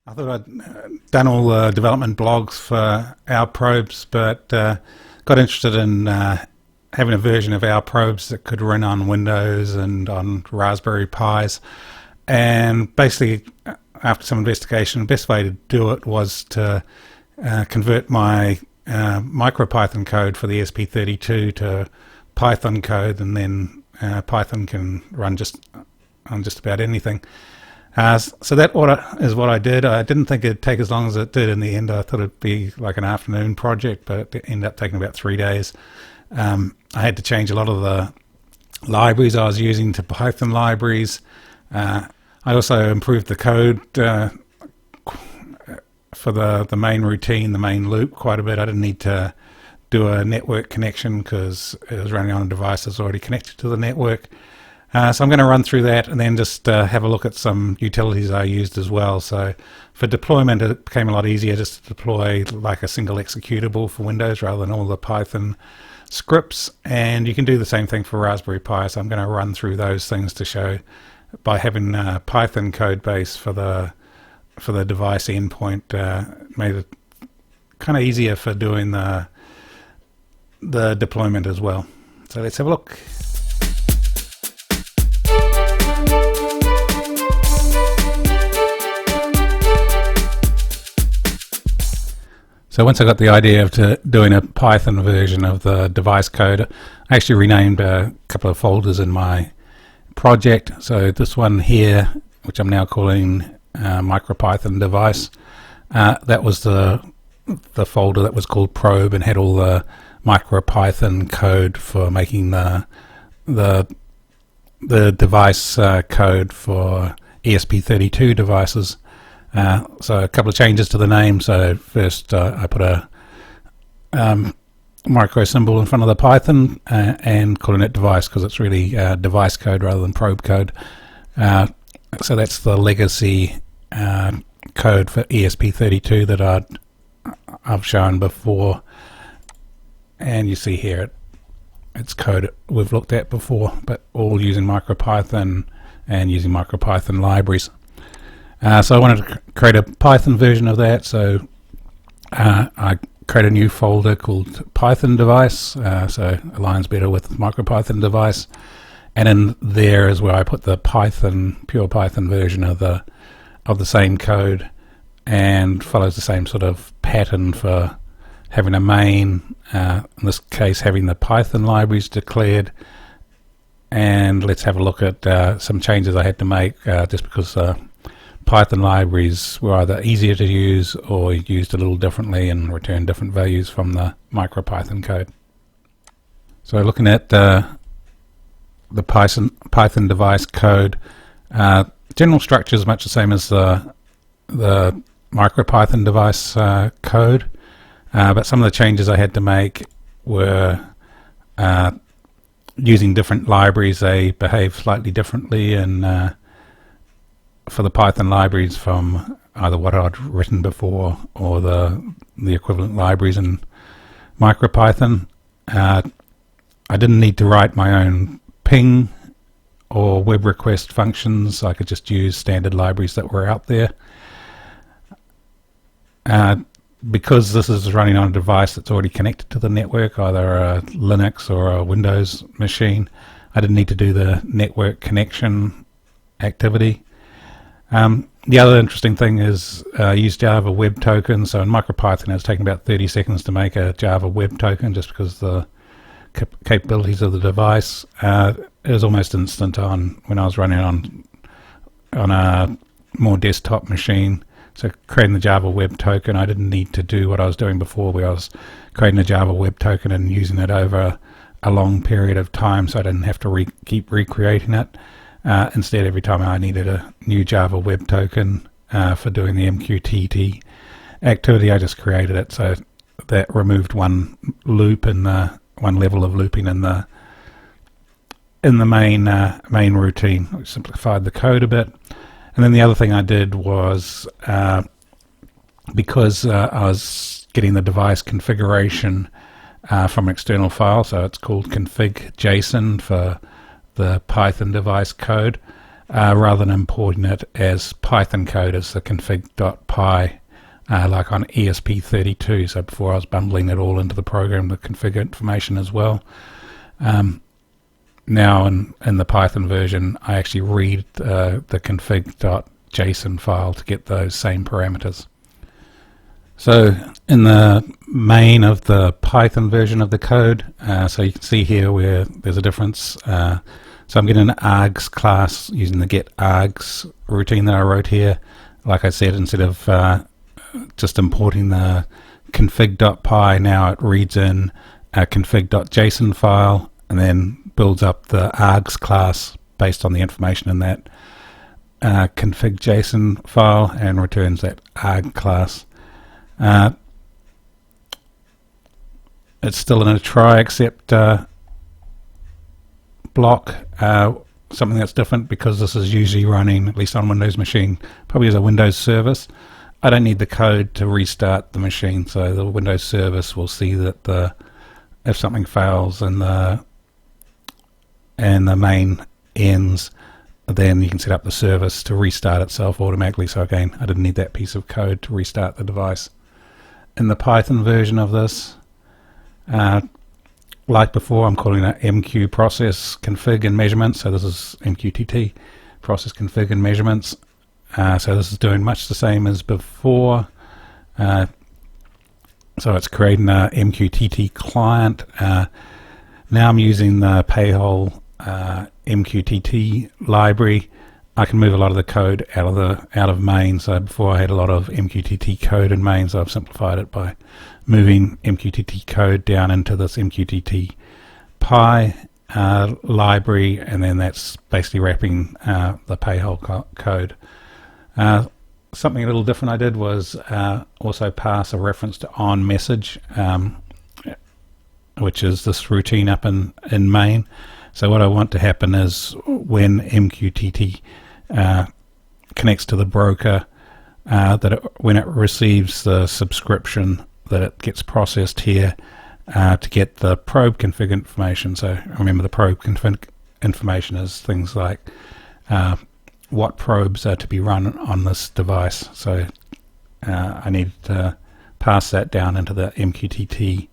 I thought I'd done all the development blogs for our probes, but got interested in having a version of our probes that could run on Windows and on Raspberry Pis. And basically, after some investigation, the best way to do it was to convert my MicroPython code for the ESP32 to Python code, and then Python can run on just about anything. So that is what I did. I didn't think it'd take as long as it did in the end. I thought it'd be like an afternoon project, but it ended up taking about 3 days. I had to change a lot of the libraries I was using to Python libraries. I also improved the code for the main routine, the main loop, quite a bit. I didn't need to do a network connection because it was running on a device that's already connected to the network. So I'm going to run through that and then just have a look at some utilities I used as well. So for deployment, it became a lot easier just to deploy like a single executable for Windows rather than all the Python scripts. And you can do the same thing for Raspberry Pi. So I'm going to run through those things to show by having a Python code base for the device endpoint made it kind of easier for doing the deployment as well. So let's have a look. So once I got the idea of doing a Python version of the device code, I actually renamed a couple of folders in my project. So this one here, which I'm now calling micropythonDevice, that was the folder that was called probe and had all the MicroPython code for making the device code for ESP32 devices. So a couple of changes to the name. So first I put a micro symbol in front of the Python and calling it device because it's really device code rather than probe code. So that's the legacy code for ESP32 that I've shown before. And you see here it's code we've looked at before, but all using MicroPython and using MicroPython libraries. So I wanted to create a Python version of that, so I create a new folder called pythonDevice, so it aligns better with MicroPythonDevice, and in there is where I put the pure Python version of the same code, and follows the same sort of pattern for having a main, in this case having the Python libraries declared. And let's have a look at some changes I had to make just because Python libraries were either easier to use or used a little differently and return different values from the MicroPython code. So looking at the Python device code, general structure is much the same as the MicroPython device code, but some of the changes I had to make were using different libraries. They behave slightly differently and for the Python libraries from either what I'd written before or the equivalent libraries in MicroPython. I didn't need to write my own ping or web request functions. I could just use standard libraries that were out there. Because this is running on a device that's already connected to the network, either a Linux or a Windows machine, I didn't need to do the network connection activity. The other interesting thing is use Java web token. So in MicroPython it's taken about 30 seconds to make a Java web token just because the capabilities of the device. It was almost instant on when I was running on a more desktop machine. So creating the Java web token, I didn't need to do what I was doing before where I was creating a Java web token and using it over a long period of time, so I didn't have to keep recreating it. Instead, every time I needed a new Java web token for doing the MQTT activity, I just created it. So that removed one loop in one level of looping in the main routine, which simplified the code a bit. And then the other thing I did was because I was getting the device configuration from an external file, so it's called config.json for the Python device code. rather than importing it as Python code as the config.py like on ESP32. So before I was bundling it all into the program, the config information as well. Now in the Python version, I actually read the config.json file to get those same parameters. So in the main of the Python version of the code, so you can see here where there's a difference. So I'm getting an args class using the get args routine that I wrote here. Like I said, instead of just importing the config.py, now it reads in a config.json file and then builds up the args class based on the information in that config.json file and returns that arg class. It's still in a try except block, something that's different because this is usually running, at least on Windows machine, probably as a Windows service. I don't need the code to restart the machine, so the Windows service will see that if something fails and the main ends, then you can set up the service to restart itself automatically. So again, I didn't need that piece of code to restart the device. In the Python version of this, like before, I'm calling it MQ process config and measurements. So this is MQTT process config and measurements. So this is doing much the same as before. So it's creating a MQTT client. Now I'm using the Payhole MQTT library. I can move a lot of the code out of main. So before I had a lot of MQTT code in main, so I've simplified it by moving MQTT code down into this MQTT Py library, and then that's basically wrapping the Payhole code. Something a little different I did was also pass a reference to on message, which is this routine up in main. So what I want to happen is when MQTT connects to the broker, when it receives the subscription, that it gets processed here to get the probe config information. So remember, the probe config information is things like what probes are to be run on this device. So I need to pass that down into the MQTT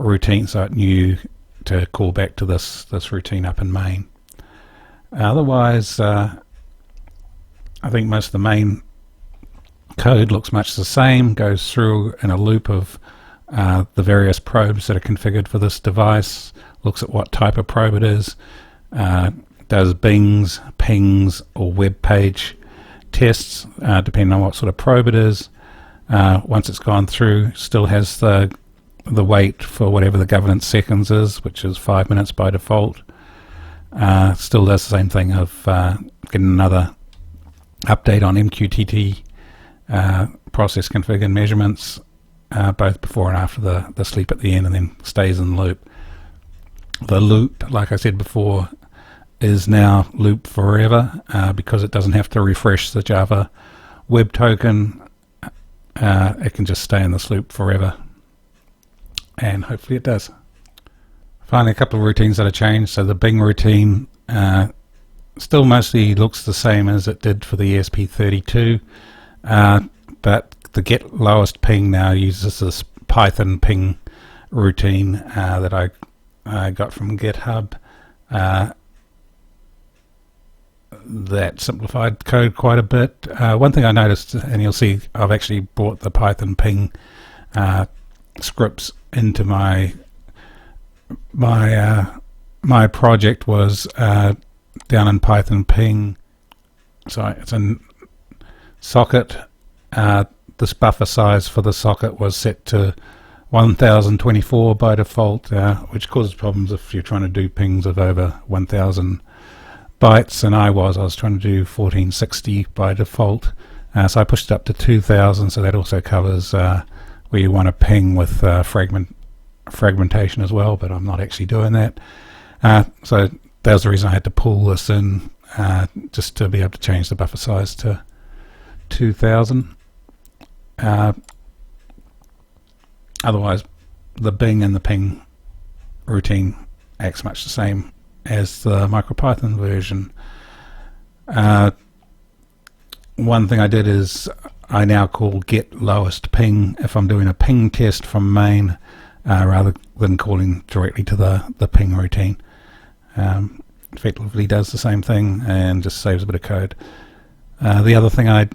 routine, so it knew to call back to this routine up in main. Otherwise, I think most of the main code looks much the same, goes through in a loop of the various probes that are configured for this device, looks at what type of probe it is, does bings, pings, or web page tests, depending on what sort of probe it is. Once it's gone through, still has the wait for whatever the governance seconds is, which is 5 minutes by default. Still does the same thing of getting another update on MQTT process config and measurements, both before and after the sleep at the end, and then stays in loop. The loop, like I said before, is now loop forever because it doesn't have to refresh the Java web token. It can just stay in this loop forever, and hopefully it does. Finally, a couple of routines that are changed. So the Bing routine still mostly looks the same as it did for the ESP32, but the get lowest ping now uses this Python ping routine that I got from GitHub. That simplified code quite a bit. One thing I noticed, and you'll see I've actually brought the Python ping scripts into my project, was down in Python ping. So it's a socket. This buffer size for the socket was set to 1024 by default, which causes problems if you're trying to do pings of over 1000 bytes, and I was trying to do 1460 by default. So I pushed it up to 2000, so that also covers where you want to ping with fragmentation as well, but I'm not actually doing that. So that was the reason I had to pull this in, just to be able to change the buffer size to 2000. Otherwise, the Bing and the ping routine acts much the same as the MicroPython version. One thing I did is I now call get lowest ping if I'm doing a ping test from main, rather than calling directly to the ping routine. Effectively does the same thing and just saves a bit of code. The other thing I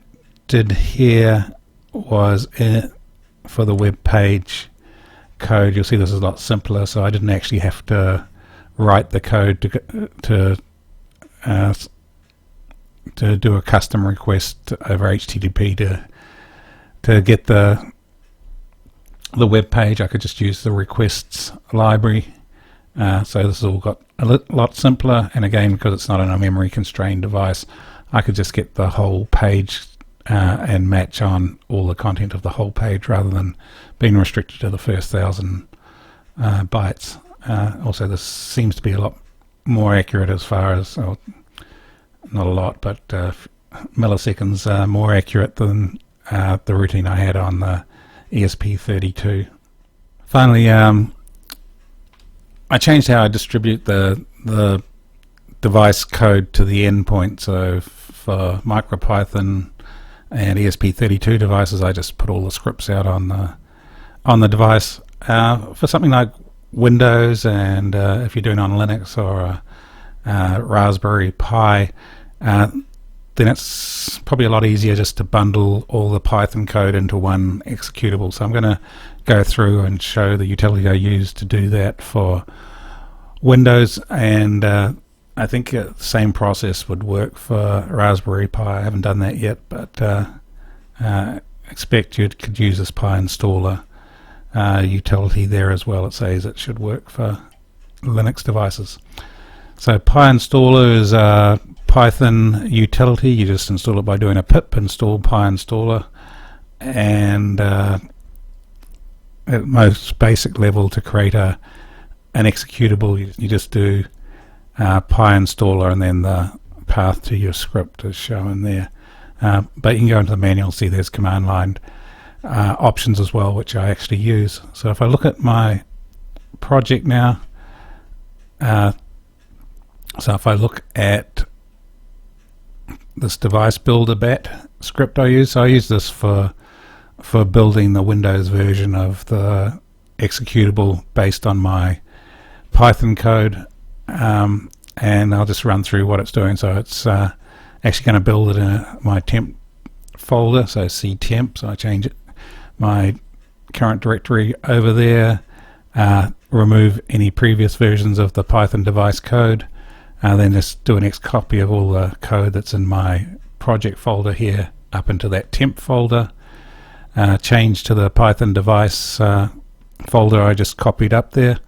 did here was for the web page code, you'll see this is a lot simpler, so I didn't actually have to write the code to do a custom request over HTTP to get the web page. I could just use the requests library. So this has all got a lot simpler, and again, because it's not on a memory constrained device, I could just get the whole page and match on all the content of the whole page rather than being restricted to the first 1,000 bytes. Also, this seems to be a lot more accurate as far as, not a lot, but milliseconds more accurate than the routine I had on the ESP32. Finally, I changed how I distribute the device code to the endpoint. So for MicroPython and ESP32 devices, I just put all the scripts out on the device. For something like Windows, and if you're doing on Linux or a Raspberry Pi, then it's probably a lot easier just to bundle all the Python code into one executable. So I'm going to go through and show the utility I use to do that for Windows, and I think the same process would work for Raspberry Pi. I haven't done that yet, but expect you could use this pyinstaller utility there as well. It says it should work for Linux devices. So pyinstaller is a Python utility. You just install it by doing a pip install pyinstaller, and at most basic level, to create an executable, you just do pyinstaller and then the path to your script is shown there. But you can go into the manual, see there's command line options as well, which I actually use. So if I look at my project now, so if I look at this device builder bat script I use this for building the Windows version of the executable based on my Python code, and I'll just run through what it's doing. So it's actually going to build it in my temp folder, so ctemp, so I change it, my current directory over there, remove any previous versions of the PythonDevice code, then just do an copy of all the code that's in my project folder here up into that temp folder, change to the PythonDevice folder I just copied up there,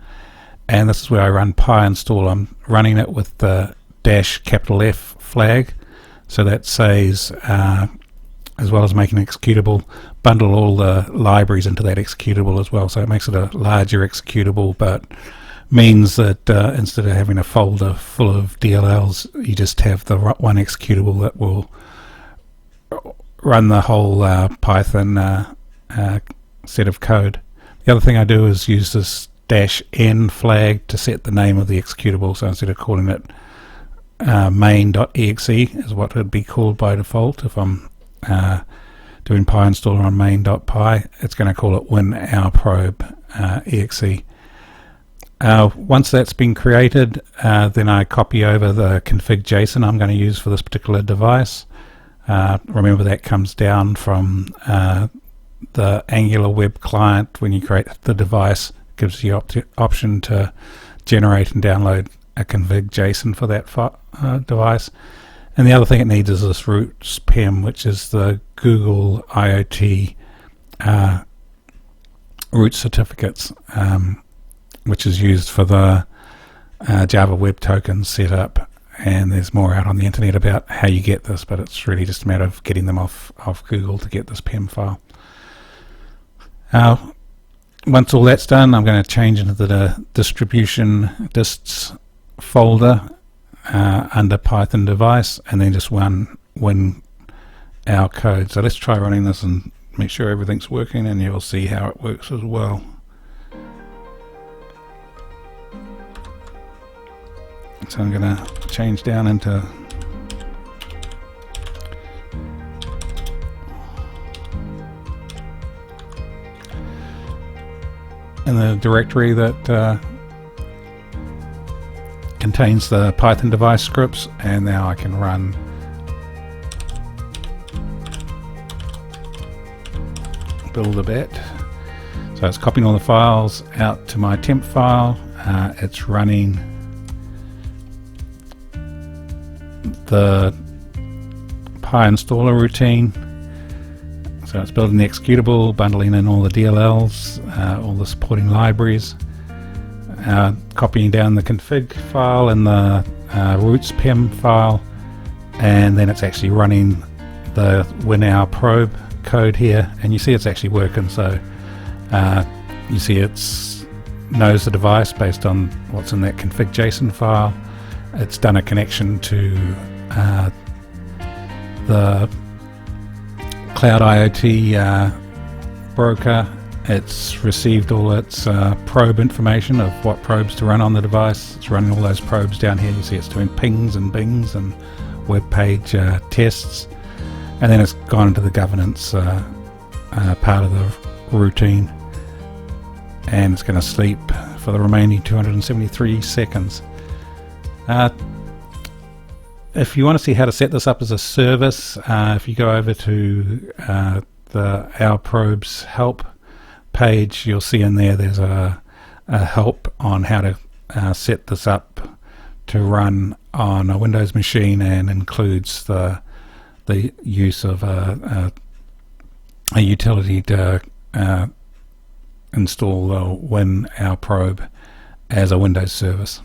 and this is where I run pyinstall. I'm running it with the -F flag, so that says, as well as making an executable, bundle all the libraries into that executable as well. So it makes it a larger executable, but means that instead of having a folder full of DLLs, you just have the one executable that will run the whole Python set of code. The other thing I do is use this -N flag to set the name of the executable. So instead of calling it main.exe is what it would be called by default if I'm doing pyinstaller on main.py, it's going to call it win-our-probe-exe. Once that's been created, then I copy over the config JSON I'm going to use for this particular device. Remember, that comes down from the Angular web client. When you create the device, it gives you the option to generate and download a config JSON for that device. And the other thing it needs is this roots PEM, which is the Google IoT root certificates, which is used for the Java Web Tokens setup. And there's more out on the internet about how you get this, but it's really just a matter of getting them off Google to get this PEM file. Once all that's done, I'm going to change into the distribution dists folder under PythonDevice, and then just win our code. So let's try running this and make sure everything's working, and you'll see how it works as well. So I'm going to change down into in the directory that contains the PythonDevice scripts, and now I can run build a bit. So it's copying all the files out to my temp file. It's running the pyinstaller routine. So it's building the executable, bundling in all the DLLs, all the supporting libraries, copying down the config file and the roots pem file, and then it's actually running the WinOur probe code here, and you see it's actually working. So you see it's knows the device based on what's in that config JSON file. It's done a connection to the Cloud IoT broker. It's received all its probe information of what probes to run on the device. It's running all those probes down here. You see it's doing pings and bings and web page tests, and then it's gone into the governance part of the routine, and it's going to sleep for the remaining 273 seconds. If you want to see how to set this up as a service, if you go over to the Our Probes help page, you'll see in there's a help on how to set this up to run on a Windows machine, and includes the use of a utility to install the WinOur probe as a Windows service.